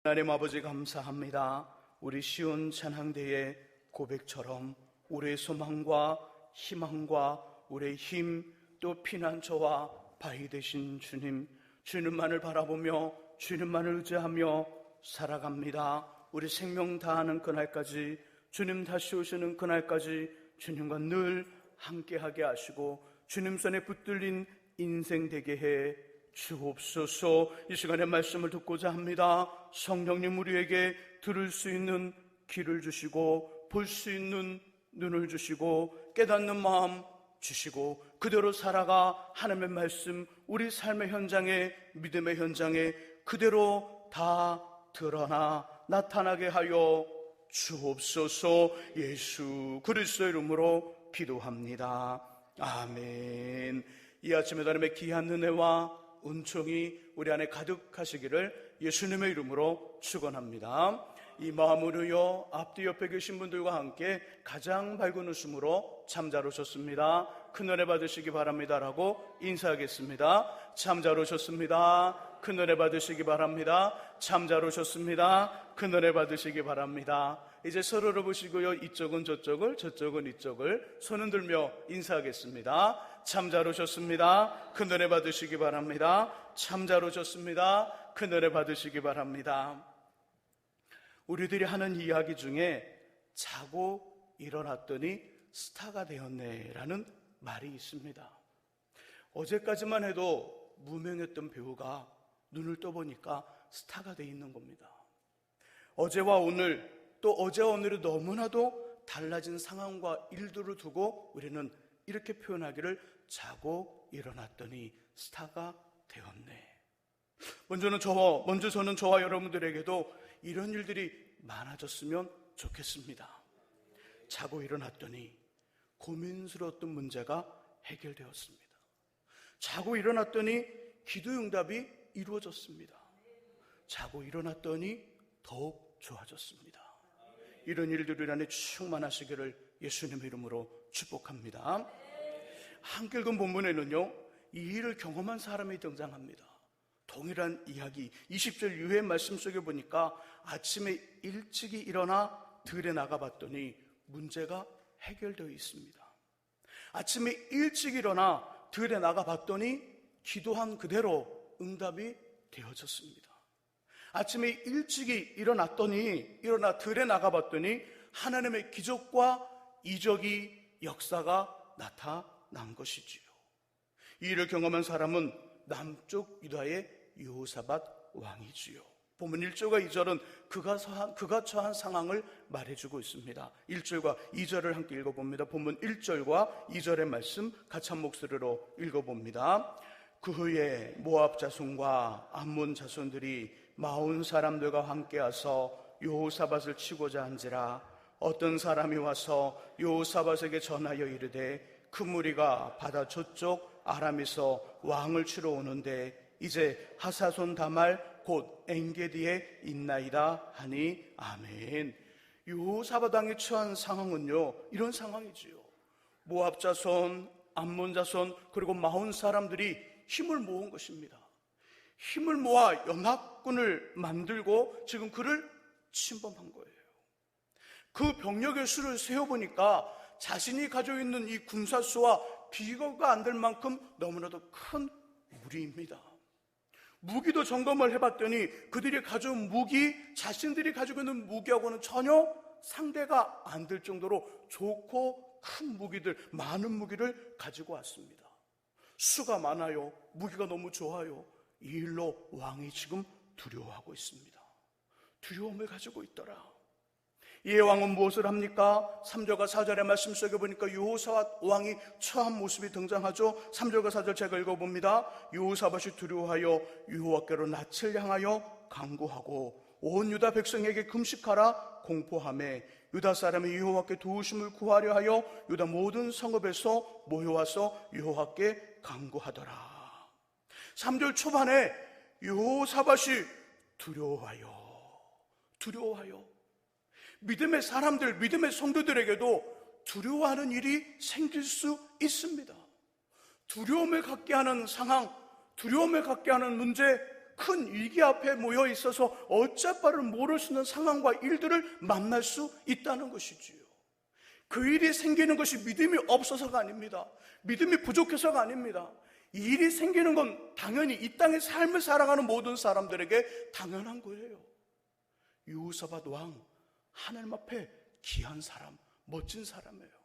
하나님 아버지 감사합니다. 우리 시온 찬양대의 고백처럼 우리의 소망과 희망과 우리의 힘 또 피난처와 바위 되신 주님, 주님만을 바라보며 주님만을 의지하며 살아갑니다. 우리 생명 다하는 그날까지, 주님 다시 오시는 그날까지 주님과 늘 함께하게 하시고 주님 손에 붙들린 인생 되게 해 주옵소서. 이 시간에 말씀을 듣고자 합니다. 성령님 우리에게 들을 수 있는 귀를 주시고 볼 수 있는 눈을 주시고 깨닫는 마음 주시고 그대로 살아가 하나님의 말씀 우리 삶의 현장에, 믿음의 현장에 그대로 다 드러나 나타나게 하여 주옵소서. 예수 그리스도의 이름으로 기도합니다. 아멘. 이 아침에 하나님의 귀한 은혜와 은총이 우리 안에 가득하시기를 예수님의 이름으로 축원합니다. 이 마음으로요, 앞뒤 옆에 계신 분들과 함께 가장 밝은 웃음으로 참 잘 오셨습니다, 큰 은혜 받으시기 바랍니다라고 인사하겠습니다. 참 잘 오셨습니다, 큰 은혜 받으시기 바랍니다. 참 잘 오셨습니다, 큰 은혜 받으시기 바랍니다. 이제 서로를 보시고요, 이쪽은 저쪽을, 저쪽은 이쪽을 손 흔들며 인사하겠습니다. 참 잘 오셨습니다, 큰 은혜 받으시기 바랍니다. 참 잘 오셨습니다, 큰 은혜 받으시기 바랍니다. 우리들이 하는 이야기 중에 자고 일어났더니 스타가 되었네 라는 말이 있습니다. 어제까지만 해도 무명했던 배우가 눈을 떠보니까 스타가 돼 있는 겁니다. 어제와 오늘, 또 어제와 오늘이 너무나도 달라진 상황과 일들을 두고 우리는 이렇게 표현하기를 자고 일어났더니 스타가 되었네. 먼저 저는 저와 여러분들에게도 이런 일들이 많아졌으면 좋겠습니다. 자고 일어났더니 고민스러웠던 문제가 해결되었습니다. 자고 일어났더니 기도 응답이 이루어졌습니다. 자고 일어났더니 더욱 좋아졌습니다. 이런 일들이 안에 충만하시기를 예수님의 이름으로 축복합니다. 함께 읽은 본문에는요, 이 일을 경험한 사람이 등장합니다. 동일한 이야기 20절 이후의 말씀 속에 보니까 아침에 일찍이 일어나 들에 나가봤더니 문제가 해결되어 있습니다. 아침에 일찍 일어나 들에 나가봤더니 기도한 그대로 응답이 되어졌습니다. 아침에 일찍이 일어나 들에 나가봤더니 하나님의 기적과 이적이 역사가 나타난 것이지요. 이 일을 경험한 사람은 남쪽 유다의 여호사밧 왕이지요. 본문 1절과 2절은 그가 처한 상황을 말해주고 있습니다. 1절과 2절을 함께 읽어봅니다. 본문 1절과 2절의 말씀 같이 한 목소리로 읽어봅니다. 그 후에 모압 자손과 암몬 자손들이 마온 사람들과 함께 와서 여호사밧을 치고자 한지라. 어떤 사람이 와서 여호사밧에게 전하여 이르되 그 무리가 바다 저쪽 아람에서 왕을 치러 오는데 이제 하사손 다말 곧 엔게디에 있나이다 하니 아멘. 여호사밧 왕이 처한 상황은요, 이런 상황이지요. 모압 자손, 암몬 자손, 그리고 마온 사람들이 힘을 모은 것입니다. 힘을 모아 연합군을 만들고 지금 그를 침범한 거예요. 그 병력의 수를 세어보니까 자신이 가지고 있는 이 군사수와 비교가 안 될 만큼 너무나도 큰 무리입니다. 무기도 점검을 해봤더니 그들이 가져온 무기, 자신들이 가지고 있는 무기하고는 전혀 상대가 안 될 정도로 좋고 큰 무기들, 많은 무기를 가지고 왔습니다. 수가 많아요. 무기가 너무 좋아요. 이 일로 왕이 지금 두려워하고 있습니다. 두려움을 가지고 있더라. 이에 왕은 무엇을 합니까? 3절과 4절의 말씀 속에 보니까 여호사밧 왕이 처한 모습이 등장하죠. 3절과 4절 제가 읽어봅니다. 여호사밧이 두려워하여 여호와께로 낯을 향하여 간구하고 온 유다 백성에게 금식하라 공포하며 유다 사람이 여호와께 도우심을 구하려 하여 유다 모든 성읍에서 모여와서 여호와께 간구하더라. 3절 초반에 여호사밧이 두려워하여 믿음의 사람들, 믿음의 성도들에게도 두려워하는 일이 생길 수 있습니다. 두려움을 갖게 하는 상황, 두려움을 갖게 하는 문제, 큰 위기 앞에 모여 있어서 어쩔 바를 모를 수 있는 상황과 일들을 만날 수 있다는 것이지요. 그 일이 생기는 것이 믿음이 없어서가 아닙니다. 믿음이 부족해서가 아닙니다. 이 일이 생기는 건 당연히 이 땅의 삶을 살아가는 모든 사람들에게 당연한 거예요. 여호사밧 왕, 하나님 앞에 귀한 사람, 멋진 사람이에요.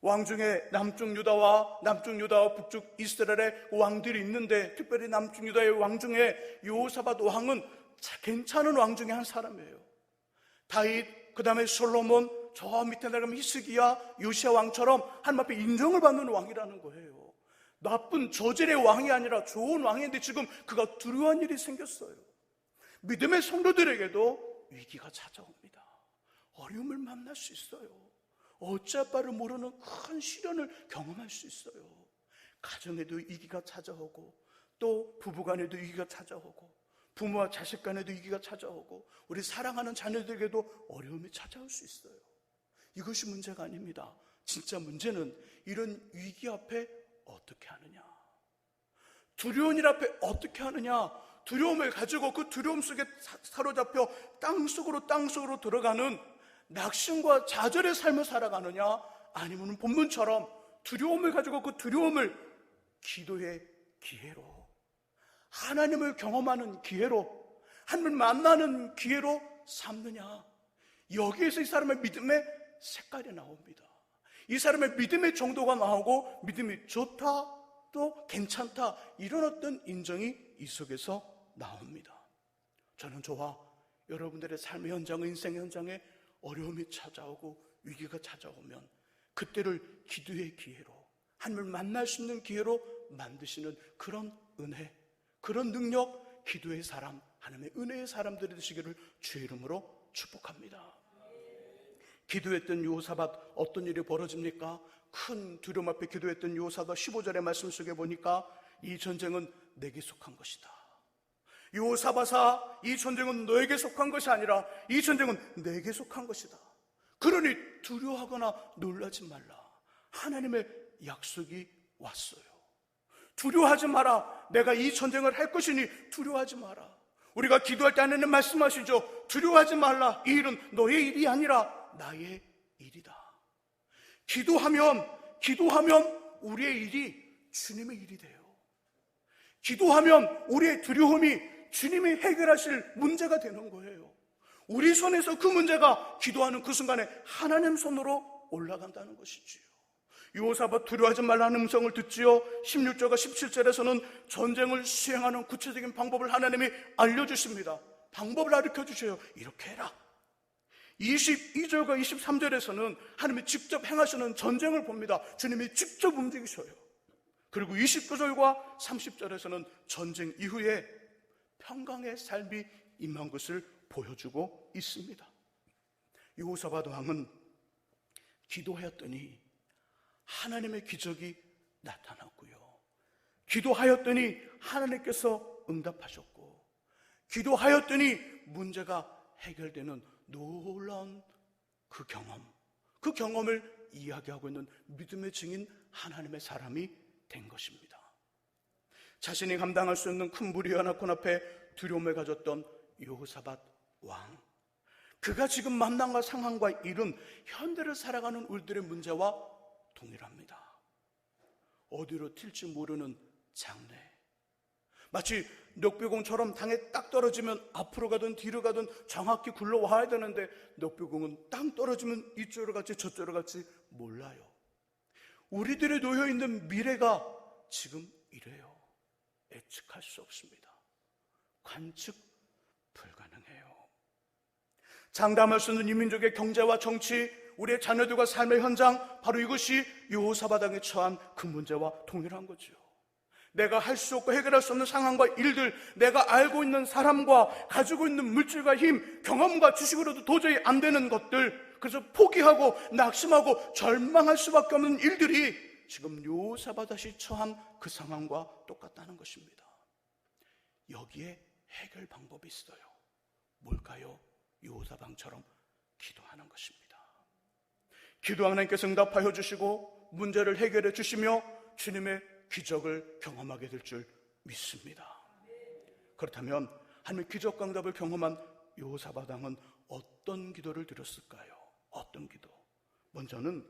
왕 중에 남쪽 유다와 북쪽 이스라엘의 왕들이 있는데, 특별히 남쪽 유다의 왕 중에 여호사밧 왕은 괜찮은 왕 중에 한 사람이에요. 다윗, 그 다음에 솔로몬, 저 밑에 내려가면 히스기야, 요시야 왕처럼 하나님 앞에 인정을 받는 왕이라는 거예요. 나쁜 저질의 왕이 아니라 좋은 왕인데 지금 그가 두려운 일이 생겼어요. 믿음의 성도들에게도 위기가 찾아옵니다. 어려움을 만날 수 있어요. 어찌할 바를 모르는 큰 시련을 경험할 수 있어요. 가정에도 위기가 찾아오고, 또 부부간에도 위기가 찾아오고, 부모와 자식 간에도 위기가 찾아오고, 우리 사랑하는 자녀들에게도 어려움이 찾아올 수 있어요. 이것이 문제가 아닙니다. 진짜 문제는 이런 위기 앞에 어떻게 하느냐, 두려운 일 앞에 어떻게 하느냐, 두려움을 가지고 그 두려움 속에 사로잡혀 땅속으로 들어가는 낙심과 좌절의 삶을 살아가느냐, 아니면 본문처럼 두려움을 가지고 그 두려움을 기도의 기회로, 하나님을 경험하는 기회로, 하나님을 만나는 기회로 삼느냐. 여기에서 이 사람의 믿음의 색깔이 나옵니다. 이 사람의 믿음의 정도가 나오고, 믿음이 좋다, 또 괜찮다, 이런 어떤 인정이 이 속에서 나옵니다. 저는 저와 여러분들의 삶의 현장, 인생의 현장에 어려움이 찾아오고 위기가 찾아오면 그때를 기도의 기회로, 하나님을 만날 수 있는 기회로 만드시는 그런 은혜, 그런 능력, 기도의 사람, 하나님의 은혜의 사람들이 되시기를 주의 이름으로 축복합니다. 기도했던 여호사밧, 어떤 일이 벌어집니까? 큰 두려움 앞에 기도했던 여호사밧 15절의 말씀 속에 보니까 이 전쟁은 내게 속한 것이다. 여호사밧아, 이 전쟁은 너에게 속한 것이 아니라 이 전쟁은 내게 속한 것이다. 그러니 두려워하거나 놀라지 말라. 하나님의 약속이 왔어요. 두려워하지 마라. 내가 이 전쟁을 할 것이니 두려워하지 마라. 우리가 기도할 때 하나님 말씀하시죠. 두려워하지 말라. 이 일은 너의 일이 아니라 나의 일이다. 기도하면 우리의 일이 주님의 일이 돼요. 기도하면 우리의 두려움이 주님이 해결하실 문제가 되는 거예요. 우리 손에서 그 문제가 기도하는 그 순간에 하나님 손으로 올라간다는 것이지요. 여호사밧 두려워하지 말라는 음성을 듣지요. 16절과 17절에서는 전쟁을 수행하는 구체적인 방법을 하나님이 알려주십니다. 방법을 가르쳐 주셔요. 이렇게 해라. 22절과 23절에서는 하나님이 직접 행하시는 전쟁을 봅니다. 주님이 직접 움직이셔요. 그리고 29절과 30절에서는 전쟁 이후에 평강의 삶이 임한 것을 보여주고 있습니다. 여호사밧 왕은 기도하였더니 하나님의 기적이 나타났고요, 기도하였더니 하나님께서 응답하셨고, 기도하였더니 문제가 해결되는 놀라운 그 경험을 이야기하고 있는 믿음의 증인 하나님의 사람이 된 것입니다. 자신이 감당할 수 없는 큰 무리와 낙원 앞에 두려움을 가졌던 여호사밧 왕, 그가 지금 만난 상황과 일은 현대를 살아가는 우리들의 문제와 동일합니다. 어디로 튈지 모르는 장래, 마치 넉비공처럼 땅에 딱 떨어지면 앞으로 가든 뒤로 가든 정확히 굴러와야 되는데, 넉비공은 땅 떨어지면 이쪽으로 갈지 저쪽으로 갈지 몰라요. 우리들의 놓여있는 미래가 지금 이래요. 예측할 수 없습니다. 관측 불가능해요. 장담할 수 없는 이 민족의 경제와 정치, 우리의 자녀들과 삶의 현장, 바로 이것이 여호사밧 왕이 처한 그 문제와 동일한 거죠. 내가 할 수 없고 해결할 수 없는 상황과 일들, 내가 알고 있는 사람과 가지고 있는 물질과 힘, 경험과 지식으로도 도저히 안 되는 것들, 그래서 포기하고 낙심하고 절망할 수밖에 없는 일들이 지금 여호사밧이 처한 그 상황과 똑같다는 것입니다. 여기에 해결 방법이 있어요. 뭘까요? 여호사밧 왕처럼 기도하는 것입니다. 기도 하나님께서 응답하여 주시고 문제를 해결해 주시며 주님의 기적을 경험하게 될 줄 믿습니다. 그렇다면 하나님의 기적강답을 경험한 여호사밧 왕은 어떤 기도를 드렸을까요? 어떤 기도? 먼저는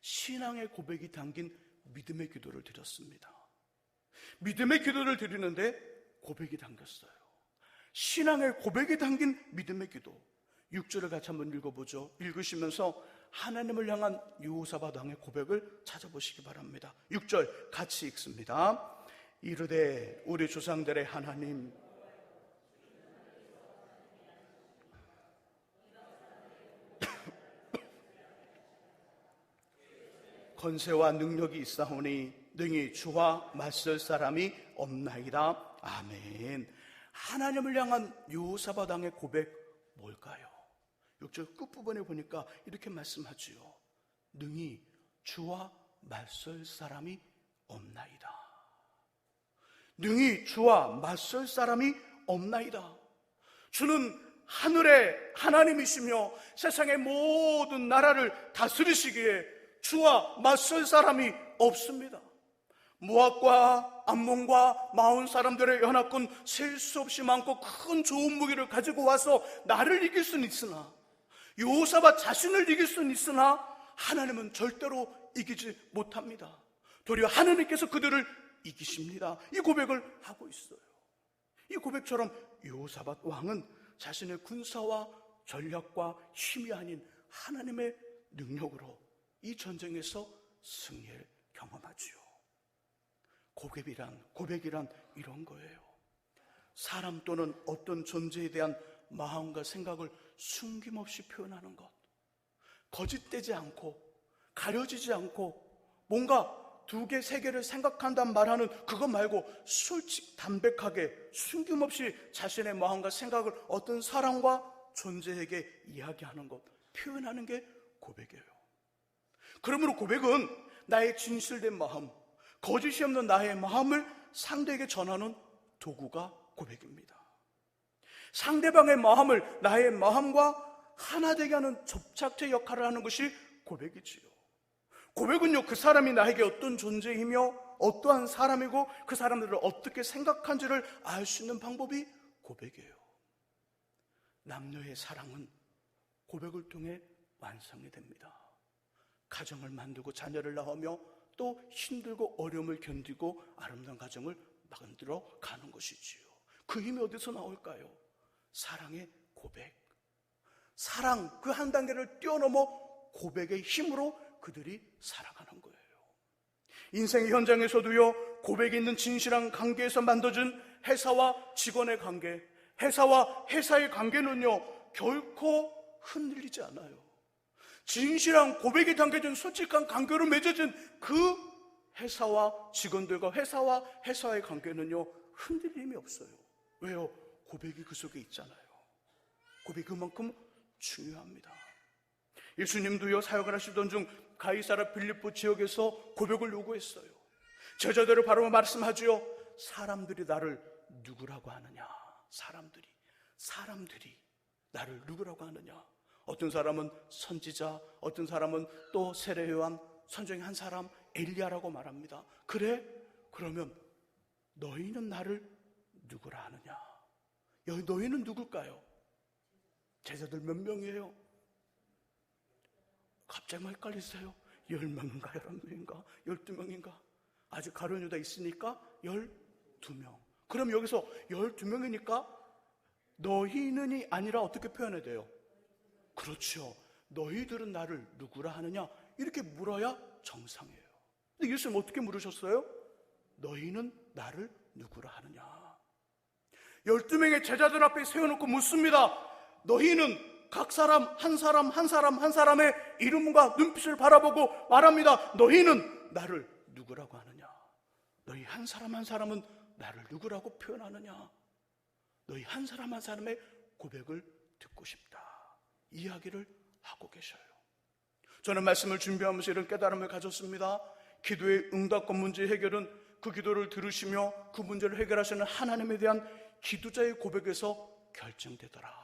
신앙의 고백이 담긴 믿음의 기도를 드렸습니다. 믿음의 기도를 드리는데 고백이 담겼어요. 신앙의 고백이 담긴 믿음의 기도. 6절을 같이 한번 읽어보죠. 읽으시면서 하나님을 향한 여호사밧 왕의 고백을 찾아보시기 바랍니다. 6절 같이 읽습니다. 이르되 우리 조상들의 하나님, 권세와 능력이 있사오니 능히 주와 맞설 사람이 없나이다. 아멘. 하나님을 향한 여호사밧 왕의 고백 뭘까요? 6절 끝부분에 보니까 이렇게 말씀하지요. 능히 주와 맞설 사람이 없나이다. 능히 주와 맞설 사람이 없나이다. 주는 하늘의 하나님이시며 세상의 모든 나라를 다스리시기에 주와 맞설 사람이 없습니다. 모압과 암몬과 마온 사람들의 연합군 셀 수 없이 많고 큰 좋은 무기를 가지고 와서 나를 이길 수는 있으나, 여호사밧 자신을 이길 수는 있으나 하나님은 절대로 이기지 못합니다. 도리어 하나님께서 그들을 이기십니다. 이 고백을 하고 있어요. 이 고백처럼 여호사밧 왕은 자신의 군사와 전략과 힘이 아닌 하나님의 능력으로 이 전쟁에서 승리를 경험하지요. 고백이란 이런 거예요. 사람 또는 어떤 존재에 대한 마음과 생각을 숨김없이 표현하는 것, 거짓되지 않고 가려지지 않고 뭔가 두 개, 세 개를 생각한다는 말하는 그것 말고 솔직 담백하게 숨김없이 자신의 마음과 생각을 어떤 사람과 존재에게 이야기하는 것, 표현하는 게 고백이에요. 그러므로 고백은 나의 진실된 마음, 거짓이 없는 나의 마음을 상대에게 전하는 도구가 고백입니다. 상대방의 마음을 나의 마음과 하나 되게 하는 접착제 역할을 하는 것이 고백이지요. 고백은요, 그 사람이 나에게 어떤 존재이며 어떠한 사람이고 그 사람들을 어떻게 생각한지를 알 수 있는 방법이 고백이에요. 남녀의 사랑은 고백을 통해 완성이 됩니다. 가정을 만들고 자녀를 낳으며 또 힘들고 어려움을 견디고 아름다운 가정을 만들어 가는 것이지요. 그 힘이 어디서 나올까요? 사랑의 고백. 사랑 그 한 단계를 뛰어넘어 고백의 힘으로 그들이 살아가는 거예요. 인생의 현장에서도요, 고백이 있는 진실한 관계에서 만들어진 회사와 직원의 관계, 회사와 회사의 관계는요 결코 흔들리지 않아요. 진실한 고백이 담겨진 솔직한 관계로 맺어진 그 회사와 직원들과 회사와 회사의 관계는요 흔들림이 없어요. 왜요? 고백이 그 속에 있잖아요. 고백이 그만큼 중요합니다. 예수님도요 사역을 하시던 중 가이사랴 빌립보 지역에서 고백을 요구했어요. 제자들을 바로 말씀하지요. 사람들이 나를 누구라고 하느냐. 사람들이 나를 누구라고 하느냐. 어떤 사람은 선지자, 어떤 사람은 또 세례 요한, 선정의 한 사람 엘리야라고 말합니다. 그래? 그러면 너희는 나를 누구라 하느냐? 너희는 누굴까요? 제자들 몇 명이에요? 갑자기 헷갈리세요? 10명인가 11명인가 12명인가? 아직 가룟 유다 있으니까 12명. 그럼 여기서 12명이니까 너희는이 아니라 어떻게 표현해야 돼요? 그렇죠. 너희들은 나를 누구라 하느냐? 이렇게 물어야 정상이에요. 근데 예수님 어떻게 물으셨어요? 너희는 나를 누구라 하느냐? 12명의 제자들 앞에 세워놓고 묻습니다. 너희는 각 사람 한 사람의 이름과 눈빛을 바라보고 말합니다. 너희는 나를 누구라고 하느냐? 너희 한 사람은 나를 누구라고 표현하느냐? 너희 한 사람의 고백을 듣고 싶다. 이야기를 하고 계셔요. 저는 말씀을 준비하면서 이런 깨달음을 가졌습니다. 기도의 응답과 문제 해결은 그 기도를 들으시며 그 문제를 해결하시는 하나님에 대한 기도자의 고백에서 결정되더라.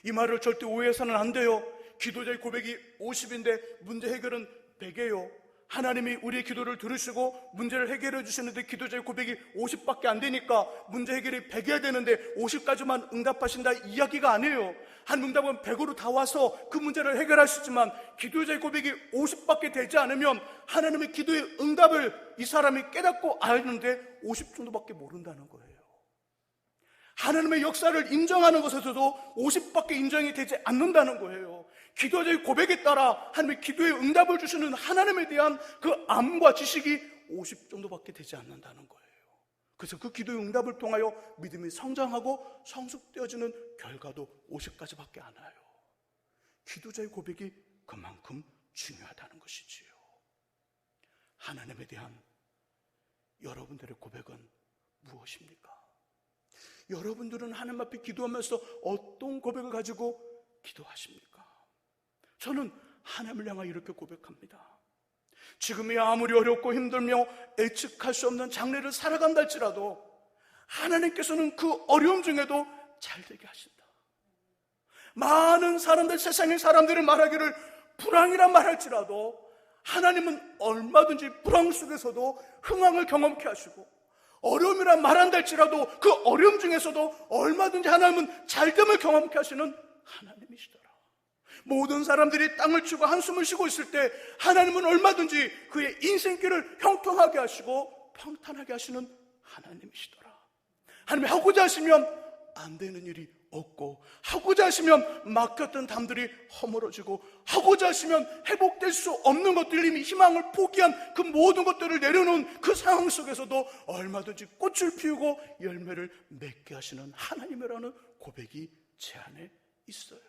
이 말을 절대 오해해서는 안 돼요. 기도자의 고백이 50인데 문제 해결은 100이에요. 하나님이 우리의 기도를 들으시고 문제를 해결해 주시는데 기도자의 고백이 50밖에 안 되니까 문제 해결이 100이어야 되는데 50까지만 응답하신다 이야기가 아니에요. 한 응답은 100으로 다 와서 그 문제를 해결하시지만 기도자의 고백이 50밖에 되지 않으면 하나님의 기도의 응답을 이 사람이 깨닫고 아는데 50 정도밖에 모른다는 거예요. 하나님의 역사를 인정하는 것에서도 50밖에 인정이 되지 않는다는 거예요. 기도자의 고백에 따라 하나님의 기도에 응답을 주시는 하나님에 대한 그 암과 지식이 50 정도밖에 되지 않는다는 거예요. 그래서 그 기도의 응답을 통하여 믿음이 성장하고 성숙되어지는 결과도 50까지밖에 안 와요. 기도자의 고백이 그만큼 중요하다는 것이지요. 하나님에 대한 여러분들의 고백은 무엇입니까? 여러분들은 하나님 앞에 기도하면서 어떤 고백을 가지고 기도하십니까? 저는 하나님을 향하여 이렇게 고백합니다. 지금이 아무리 어렵고 힘들며 예측할 수 없는 장래를 살아간다 할지라도 하나님께서는 그 어려움 중에도 잘되게 하신다. 많은 사람들, 세상의 사람들이 말하기를 불황이란 말할지라도 하나님은 얼마든지 불황 속에서도 흥황을 경험케 하시고, 어려움이란 말한다 할지라도 그 어려움 중에서도 얼마든지 하나님은 잘됨을 경험케 하시는 하나님이시더라. 모든 사람들이 땅을 치고 한숨을 쉬고 있을 때 하나님은 얼마든지 그의 인생길을 형통하게 하시고 평탄하게 하시는 하나님이시더라. 하나님이 하고자 하시면 안 되는 일이 없고, 하고자 하시면 맡겼던 담들이 허물어지고, 하고자 하시면 회복될 수 없는 것들, 이미 희망을 포기한 그 모든 것들을 내려놓은 그 상황 속에서도 얼마든지 꽃을 피우고 열매를 맺게 하시는 하나님이라는 고백이 제 안에 있어요.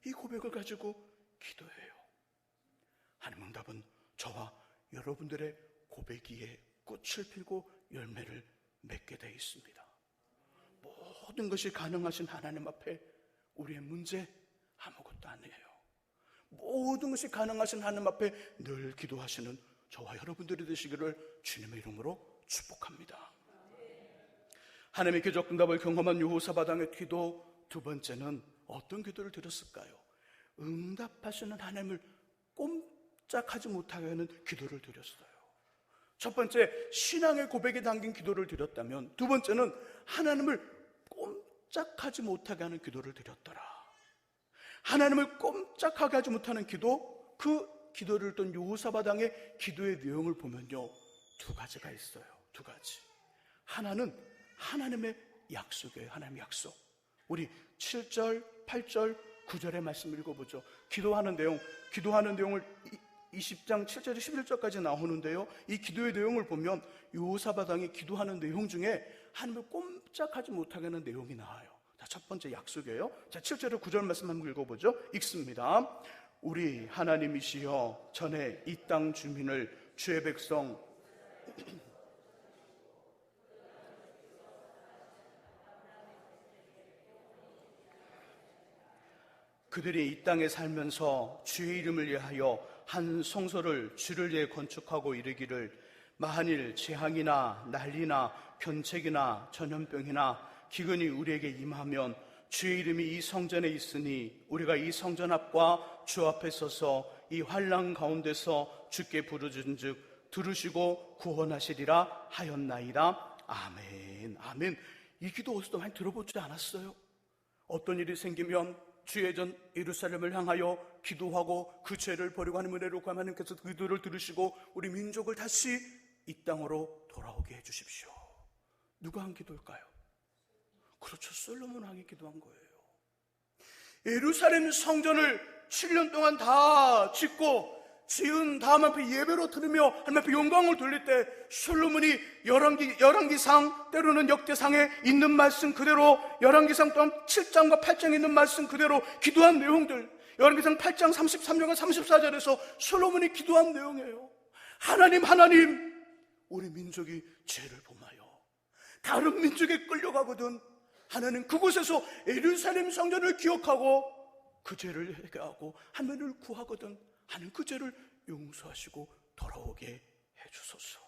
이 고백을 가지고 기도해요. 하나님 응답은 저와 여러분들의 고백기에 꽃을 피고 열매를 맺게 되어 있습니다. 모든 것이 가능하신 하나님 앞에 우리의 문제 아무것도 아니에요. 모든 것이 가능하신 하나님 앞에 늘 기도하시는 저와 여러분들이 되시기를 주님의 이름으로 축복합니다. 하나님의 기적 응답을 경험한 여호사밧 기도 두 번째는 어떤 기도를 드렸을까요? 응답하시는 하나님을 꼼짝하지 못하게 하는 기도를 드렸어요. 첫 번째, 신앙의 고백에 담긴 기도를 드렸다면, 두 번째는 하나님을 꼼짝하지 못하게 하는 기도를 드렸더라. 하나님을 꼼짝하게 하지 못하는 기도, 그 기도를 했던 여호사밧 왕의 기도의 내용을 보면요, 두 가지가 있어요. 두 가지. 하나는 하나님의 약속이에요. 하나님의 약속. 우리 7절, 8절, 9절의 말씀 읽어보죠. 기도하는 내용을 20장 7절에서 11절까지 나오는데요, 이 기도의 내용을 보면 여호사밧 왕이 기도하는 내용 중에 하나님을 꼼짝하지 못하게 하는 내용이 나와요. 자, 첫 번째 약속이에요. 자, 7절에 9절 말씀 한번 읽어보죠. 읽습니다. 우리 하나님이시여, 전에 이 땅 주민을 주의 백성 그들이 이 땅에 살면서 주의 이름을 위하여 한 성소를 주를 위해 건축하고 이르기를, 만일 재앙이나 난리나 견책이나 전염병이나 기근이 우리에게 임하면 주의 이름이 이 성전에 있으니 우리가 이 성전 앞과 주 앞에 서서 이 환난 가운데서 주께 부르짖은즉 들으시고 구원하시리라 하였나이다. 아멘. 아멘. 이 기도 어디서도 많이 들어보지 않았어요? 어떤 일이 생기면 주의 전 예루살렘을 향하여 기도하고 그 죄를 버리고 하나님 은혜로 구하면 하나님께서 그 기도를 들으시고 우리 민족을 다시 이 땅으로 돌아오게 해주십시오. 누가 한 기도일까요? 그렇죠, 솔로몬 왕이 기도한 거예요. 예루살렘 성전을 7년 동안 다 짓고 지은 다음 앞에 예배로 드리며 하나님 앞에 영광을 돌릴 때 솔로몬이 열왕기상, 때로는 역대상에 있는 말씀 그대로, 열왕기상 또한 7장과 8장에 있는 말씀 그대로 기도한 내용들, 열왕기상 8장 33절과 34절에서 솔로몬이 기도한 내용이에요. 하나님, 우리 민족이 죄를 범하여 다른 민족에 끌려가거든 하나님 그곳에서 예루살렘 성전을 기억하고 그 죄를 해결하고 하나님을 구하거든 하나님 그 죄를 용서하시고 돌아오게 해주소서.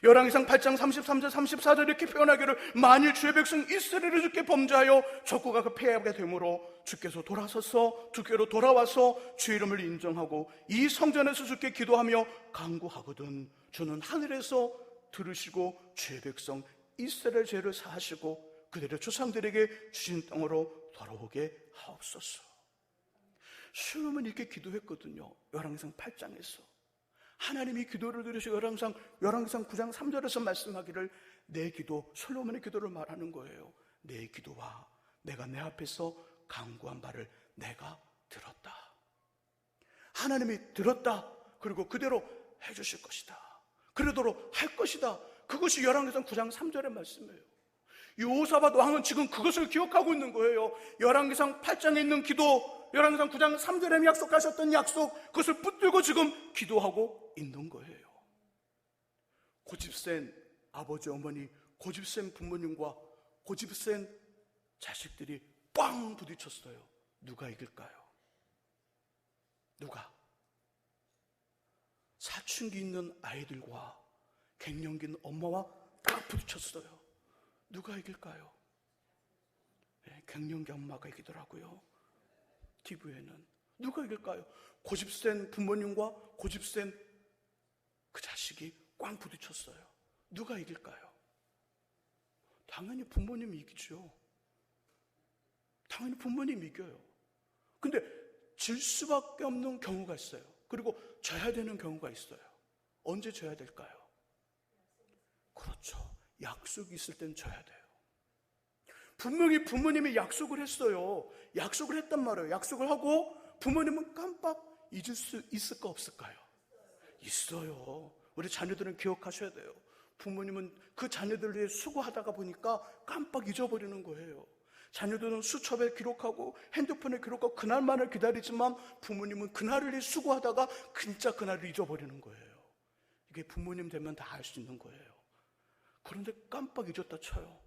열왕기상 8장 33절 34절 이렇게 표현하기를 만일 주의 백성 이스라엘을 주께 범죄하여 적국가 그 패하게 되므로 주께서 돌아서서 주께로 돌아와서 주의 이름을 인정하고 이 성전에서 주께 기도하며 간구하거든 주는 하늘에서 들으시고 주의 백성 이스라엘 죄를 사하시고 그들의 조상들에게 주신 땅으로 돌아오게 하옵소서. 솔로몬이 이렇게 기도했거든요. 열왕기상 8장에서 하나님이 기도를 들으시고 열왕기상 9장 3절에서 말씀하기를 내 기도, 솔로몬의 기도를 말하는 거예요. 내 기도와 내가 내 앞에서 간구한 바를 내가 들었다. 하나님이 들었다. 그리고 그대로 해주실 것이다. 그러도록 할 것이다. 그것이 열왕기상 9장 3절의 말씀이에요. 여호사밧 왕은 지금 그것을 기억하고 있는 거예요. 열왕기상 8장에 있는 기도, 열왕기상 9장 3절에 약속하셨던 약속, 그것을 붙들고 지금 기도하고 있는 거예요. 고집센 아버지, 어머니, 고집센 부모님과 고집센 자식들이 꽝 부딪혔어요. 누가 이길까요? 누가? 사춘기 있는 아이들과 갱년기 있는 엄마와 딱 부딪혔어요. 누가 이길까요? 네, 갱년기 엄마가 이기더라고요. TV에는. 누가 이길까요? 고집센 부모님과 고집센 그 자식이 꽝 부딪혔어요. 누가 이길까요? 당연히 부모님이 이기죠. 당연히 부모님이 이겨요. 근데 질 수밖에 없는 경우가 있어요. 그리고 져야 되는 경우가 있어요. 언제 져야 될까요? 그렇죠. 약속이 있을 땐 져야 돼요. 분명히 부모님이 약속을 했어요. 약속을 했단 말이에요. 약속을 하고 부모님은 깜빡 잊을 수 있을까 없을까요? 있어요. 우리 자녀들은 기억하셔야 돼요. 부모님은 그 자녀들 위해 수고하다가 보니까 깜빡 잊어버리는 거예요. 자녀들은 수첩에 기록하고 핸드폰에 기록하고 그날만을 기다리지만 부모님은 그날을 위해 수고하다가 진짜 그날을 잊어버리는 거예요. 이게 부모님 되면 다 알 수 있는 거예요. 그런데 깜빡 잊었다 쳐요.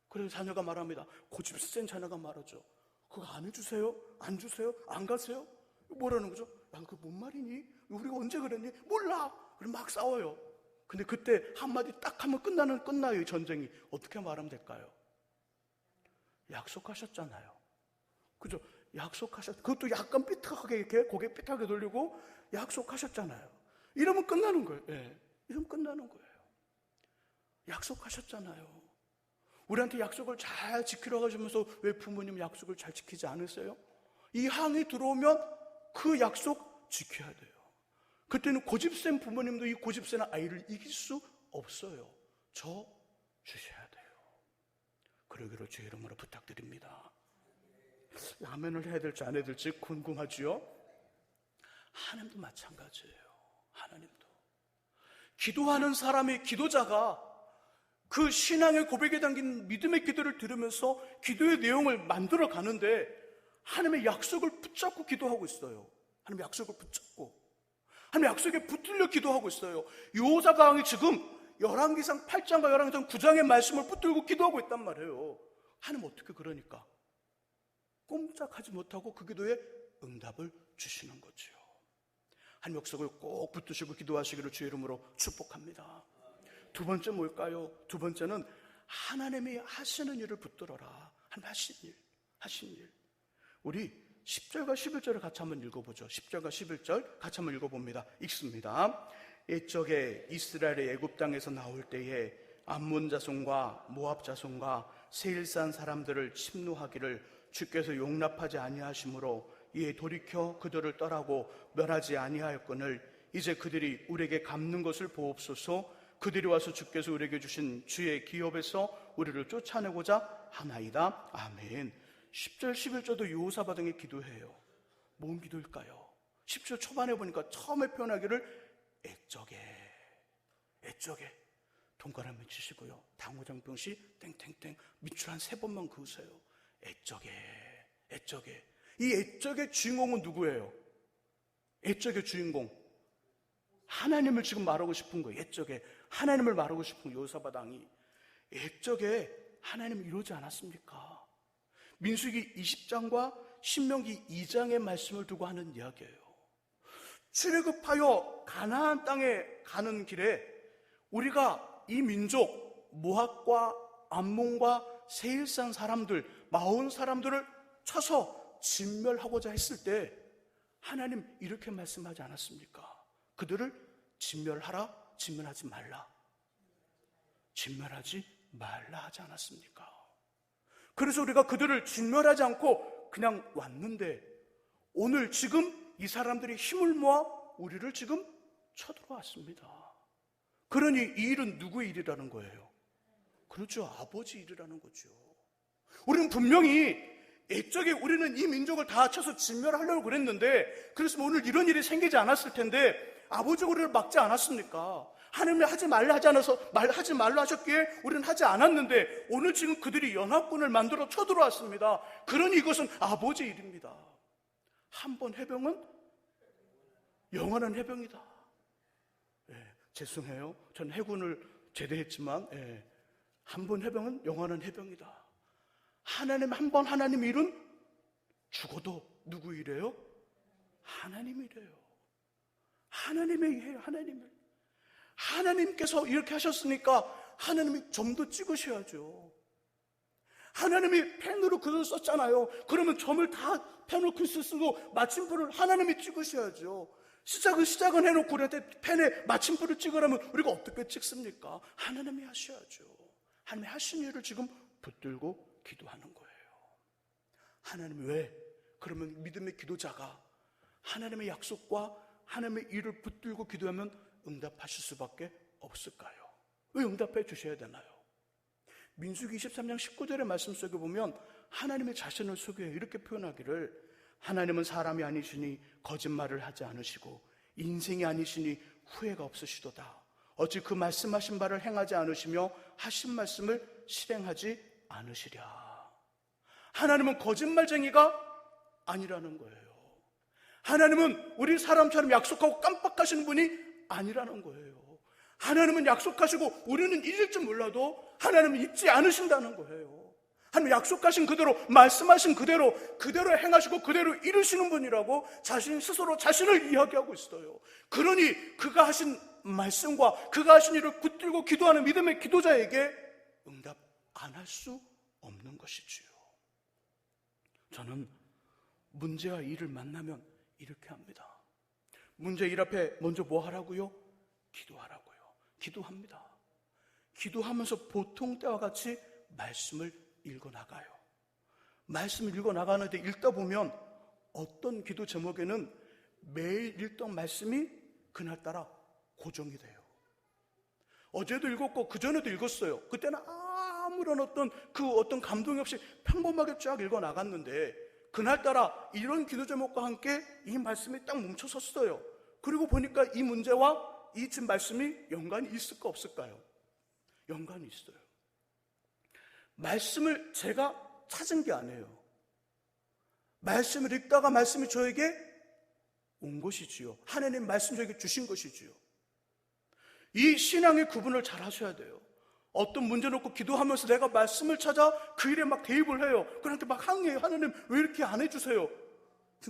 그래서 자녀가 말합니다. 고집센 자녀가 말하죠. 그거 안 해주세요? 안 주세요? 안 가세요? 뭐라는 거죠? 야, 그거 뭔 말이니? 우리가 언제 그랬니? 몰라! 그럼 막 싸워요. 근데 그때 한마디 딱 하면 끝나요, 이 전쟁이. 어떻게 말하면 될까요? 약속하셨잖아요. 그죠? 그것도 약간 삐딱하게 이렇게 고개 삐딱하게 돌리고 약속하셨잖아요. 이러면 끝나는 거예요. 예. 이러면 끝나는 거예요. 약속하셨잖아요. 우리한테 약속을 잘 지키라고 하시면서 왜 부모님 약속을 잘 지키지 않으세요? 이 항이 들어오면 그 약속 지켜야 돼요. 그때는 고집센 부모님도 이 고집센 아이를 이길 수 없어요. 저 주셔야 돼요. 그러기를 주의 이름으로 부탁드립니다. 아멘을 해야 될지 안 해야 될지 궁금하지요? 하나님도 마찬가지예요. 하나님도 기도하는 사람의 기도자가 그 신앙의 고백에 담긴 믿음의 기도를 들으면서 기도의 내용을 만들어 가는데 하나님의 약속을 붙잡고 기도하고 있어요. 하나님의 약속을 붙잡고 하나님의 약속에 붙들려 기도하고 있어요. 여호사밧 왕이 지금 열왕기상 8장과 열왕기상 9장의 말씀을 붙들고 기도하고 있단 말이에요. 하나님 어떻게 그러니까 꼼짝하지 못하고 그 기도에 응답을 주시는 거죠. 하나님 약속을 꼭 붙드시고 기도하시기를 주의 이름으로 축복합니다. 두 번째 뭘까요? 두 번째는 하나님이 하시는 일을 붙들어라. 하나님 하신 일. 우리 10절과 11절을 같이 한번 읽어보죠. 10절과 11절 같이 한번 읽어봅니다. 읽습니다. 옛적에 이스라엘의 애굽 땅에서 나올 때에 암몬 자손과 모압 자손과 세일산 사람들을 침노하기를 주께서 용납하지 아니하심으로 이에 돌이켜 그들을 떠나고 멸하지 아니하였거늘 이제 그들이 우리에게 갚는 것을 보옵소서. 그들이 와서 주께서 우리에게 주신 주의 기업에서 우리를 쫓아내고자 하나이다. 아멘. 10절 11절도 여호사밧 등의 기도해요. 뭔 기도일까요? 10절 초반에 보니까 처음에 표현하기를 애적에 동그라미 치시고요. 당구장병시 땡땡땡 밑줄 한 3번만 그으세요. 애적에 이 애적의 주인공은 누구예요? 애적의 주인공 하나님을 지금 말하고 싶은 거예요. 애적에 하나님을 말하고 싶은 여호사밧 왕이 애적에 하나님을 이루지 않았습니까? 민수기 20장과 신명기 2장의 말씀을 두고 하는 이야기예요. 출애굽하여 가나안 땅에 가는 길에 우리가 이 민족 모압과 암몬과 세일산 사람들, 마온 사람들을 쳐서 진멸하고자 했을 때 하나님 이렇게 말씀하지 않았습니까? 그들을 진멸하라, 진멸하지 말라. 진멸하지 말라 하지 않았습니까? 그래서 우리가 그들을 진멸하지 않고 그냥 왔는데 오늘 지금 이 사람들이 힘을 모아 우리를 지금 쳐들어왔습니다. 그러니 이 일은 누구의 일이라는 거예요? 그렇죠. 아버지 일이라는 거죠. 우리는 분명히 옛적에 우리는 이 민족을 다 쳐서 진멸하려고 그랬는데 그랬으면 오늘 이런 일이 생기지 않았을 텐데 아버지가 우리를 막지 않았습니까? 하나님이 하지 말라 하지 않아서 하지 말라 하셨기에 우리는 하지 않았는데 오늘 지금 그들이 연합군을 만들어 쳐들어왔습니다. 그러니 이것은 아버지 일입니다. 한 번 해병은 영원한 해병이다. 죄송해요. 전 해군을 제대했지만 한 번 해병은 영원한 해병이다. 하나님 한 번 하나님 일은 죽어도 누구 일이에요? 하나님 일이에요. 하나님의 일이에요. 하나님을. 하나님께서 이렇게 하셨으니까 하나님이 점도 찍으셔야죠. 하나님이 펜으로 글을 썼잖아요. 그러면 점을 다 펜으로 글 쓰고 마침표를 하나님이 찍으셔야죠. 시작은 해놓고 우리한테 펜에 마침표를 찍으라면 우리가 어떻게 찍습니까? 하나님이 하셔야죠. 하나님이 하신 일을 지금 붙들고 기도하는 거예요. 하나님이 왜? 그러면 믿음의 기도자가 하나님의 약속과 하나님의 일을 붙들고 기도하면 응답하실 수밖에 없을까요? 왜 응답해 주셔야 되나요? 민수기 23장 19절의 말씀 속에 보면 하나님의 자신을 소개해 이렇게 표현하기를 하나님은 사람이 아니시니 거짓말을 하지 않으시고 인생이 아니시니 후회가 없으시도다. 어찌 그 말씀하신 바를 행하지 않으시며 하신 말씀을 실행하지 않으시랴. 하나님은 거짓말쟁이가 아니라는 거예요. 하나님은 우리 사람처럼 약속하고 깜빡하시는 분이 아니라는 거예요. 하나님은 약속하시고 우리는 잊을 줄 몰라도 하나님은 잊지 않으신다는 거예요. 하나님 약속하신 그대로 말씀하신 그대로 행하시고 그대로 이루시는 분이라고 자신 스스로 자신을 이야기하고 있어요. 그러니 그가 하신 말씀과 그가 하신 일을 붙들고 기도하는 믿음의 기도자에게 응답 안 할 수 없는 것이지요. 저는 문제와 일을 만나면 이렇게 합니다. 문제 일 앞에 먼저 뭐 하라고요? 기도하라고요. 기도합니다. 기도하면서 보통 때와 같이 말씀을 읽어나가요. 말씀을 읽어나가는데 읽다 보면 어떤 기도 제목에는 매일 읽던 말씀이 그날따라 고정이 돼요. 어제도 읽었고 그전에도 읽었어요. 그때는 아무런 어떤 감동이 없이 평범하게 쫙 읽어나갔는데 그날따라 이런 기도 제목과 함께 이 말씀이 딱 멈춰섰어요. 그리고 보니까 이 문제와 이 지금 말씀이 연관이 있을까 없을까요? 연관이 있어요. 말씀을 제가 찾은 게 아니에요. 말씀을 읽다가 말씀이 저에게 온 것이지요. 하나님 말씀 저에게 주신 것이지요. 이 신앙의 구분을 잘 하셔야 돼요. 어떤 문제 놓고 기도하면서 내가 말씀을 찾아 그 일에 막 대입을 해요. 그런데 막 항의해요. 하나님 왜 이렇게 안 해주세요?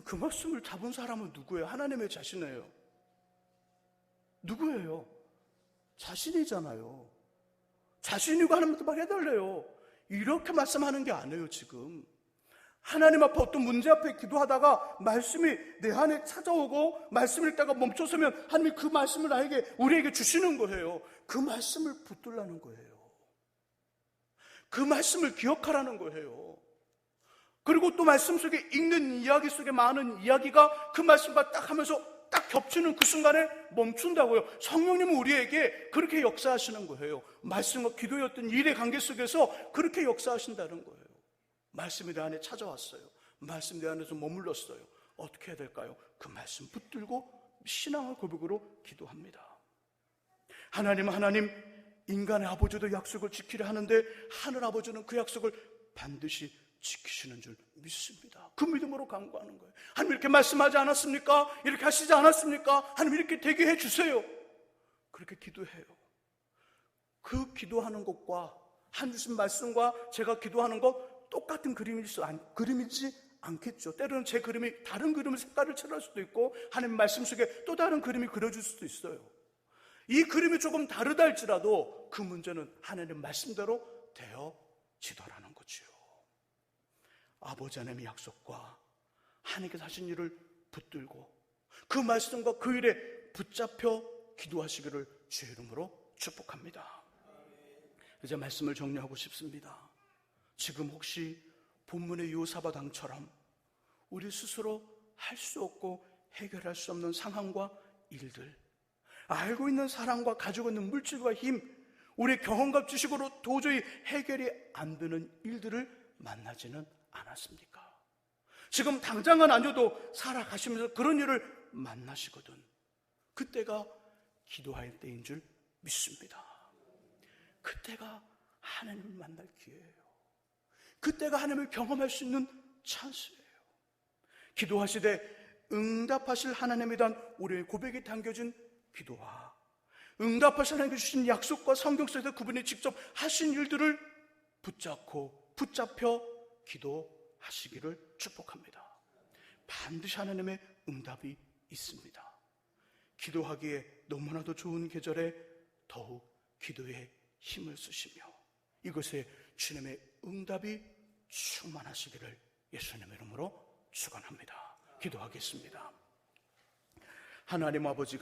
그 말씀을 잡은 사람은 누구예요? 하나님의 자신이에요. 누구예요? 자신이잖아요. 자신이고 하나님한테 막 해달래요. 이렇게 말씀하는 게 아니에요. 지금 하나님 앞에 어떤 문제 앞에 기도하다가 말씀이 내 안에 찾아오고 말씀을 읽다가 멈춰서면 하나님이 그 말씀을 우리에게 주시는 거예요. 그 말씀을 붙들라는 거예요. 그 말씀을 기억하라는 거예요. 그리고 또 말씀 속에 읽는 이야기 속에 많은 이야기가 그 말씀과 딱 하면서 딱 겹치는 그 순간에 멈춘다고요. 성령님은 우리에게 그렇게 역사하시는 거예요. 말씀과 기도였던 일의 관계 속에서 그렇게 역사하신다는 거예요. 말씀이 내 안에 찾아왔어요. 말씀 내 안에서 머물렀어요. 어떻게 해야 될까요? 그 말씀 붙들고 신앙의 고백으로 기도합니다. 하나님 인간의 아버지도 약속을 지키려 하는데 하늘 아버지는 그 약속을 반드시 지키시는 줄 믿습니다. 그 믿음으로 간구하는 거예요. 하나님 이렇게 말씀하지 않았습니까? 이렇게 하시지 않았습니까? 하나님 이렇게 되게 해주세요. 그렇게 기도해요. 그 기도하는 것과 한 주신 말씀과 제가 기도하는 것 똑같은 그림이지 않겠죠. 때로는 제 그림이 다른 그림의 색깔을 칠할 수도 있고 하나님 말씀 속에 또 다른 그림이 그려질 수도 있어요. 이 그림이 조금 다르다 할지라도 그 문제는 하나님 말씀대로 되어지더라는 거지요. 아버지 하나님의 약속과 하나님께서 하신 일을 붙들고 그 말씀과 그 일에 붙잡혀 기도하시기를 주의 이름으로 축복합니다. 이제 말씀을 정리하고 싶습니다. 지금 혹시 본문의 요사밧 왕처럼 우리 스스로 할 수 없고 해결할 수 없는 상황과 일들, 알고 있는 사랑과 가지고 있는 물질과 힘, 우리의 경험과 지식으로 도저히 해결이 안 되는 일들을 만나지는 않았습니까? 지금 당장은 아니어도 살아가시면서 그런 일을 만나시거든. 그때가 기도할 때인 줄 믿습니다. 그때가 하나님을 만날 기회예요. 그때가 하나님을 경험할 수 있는 찬스예요. 기도하시되 응답하실 하나님에 대한 우리의 고백이 담겨진 기도와 응답하실 하나님께 주신 약속과 성경 속에서 그분이 직접 하신 일들을 붙잡혀 기도하시기를 축복합니다. 반드시 하나님의 응답이 있습니다. 기도하기에 너무나도 좋은 계절에 더욱 기도에 힘을 쓰시며 이것에 주님의 응답이 충만하시기를 예수님의 이름으로 축원합니다. 기도하겠습니다. 하나님 아버지